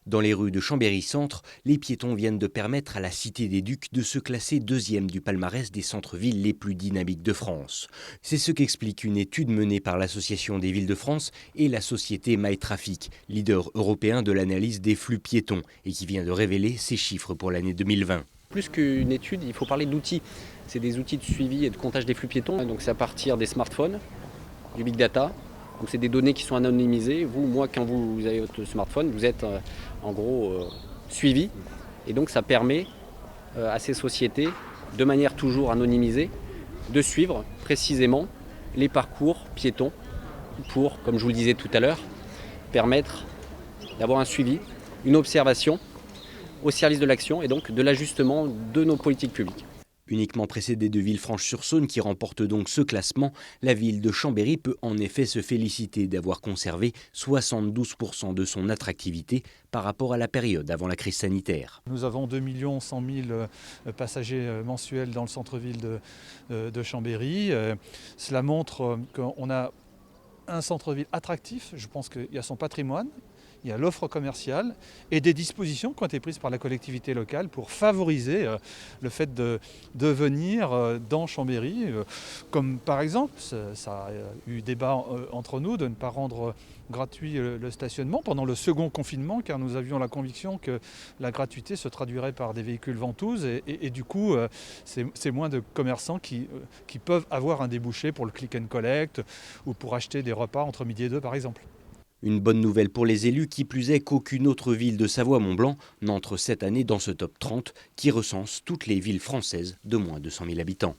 Dans les rues de Chambéry-Centre, les piétons viennent de permettre à la Cité des Ducs de se classer deuxième du palmarès des centres-villes les plus dynamiques de France. C'est ce qu'explique une étude menée par l'Association des villes de France et la société MyTraffic, leader européen de l'analyse des flux piétons, et qui vient de révéler ces chiffres pour l'année 2020. Plus qu'une étude, il faut parler d'outils. C'est des outils de suivi et de comptage des flux piétons. Donc c'est à partir des smartphones, du big data. Donc c'est des données qui sont anonymisées. Moi, quand vous avez votre smartphone, vous êtes en gros suivi. Et donc ça permet à ces sociétés, de manière toujours anonymisée, de suivre précisément les parcours piétons pour, comme je vous le disais tout à l'heure, permettre d'avoir un suivi, une observation au service de l'action et donc de l'ajustement de nos politiques publiques. Uniquement précédée de Villefranche-sur-Saône qui remporte donc ce classement, la ville de Chambéry peut en effet se féliciter d'avoir conservé 72% de son attractivité par rapport à la période avant la crise sanitaire. Nous avons 2 100 000 passagers mensuels dans le centre-ville de Chambéry. Cela montre qu'on a un centre-ville attractif. Je pense qu'il y a son patrimoine. Il y a l'offre commerciale et des dispositions qui ont été prises par la collectivité locale pour favoriser le fait de venir dans Chambéry. Comme par exemple, ça a eu débat entre nous de ne pas rendre gratuit le stationnement pendant le second confinement, car nous avions la conviction que la gratuité se traduirait par des véhicules ventouses et du coup, c'est moins de commerçants qui peuvent avoir un débouché pour le click and collect ou pour acheter des repas entre midi et 2 par exemple. Une bonne nouvelle pour les élus, qui plus est qu'aucune autre ville de Savoie-Mont-Blanc n'entre cette année dans ce top 30 qui recense toutes les villes françaises de moins de 100 000 habitants.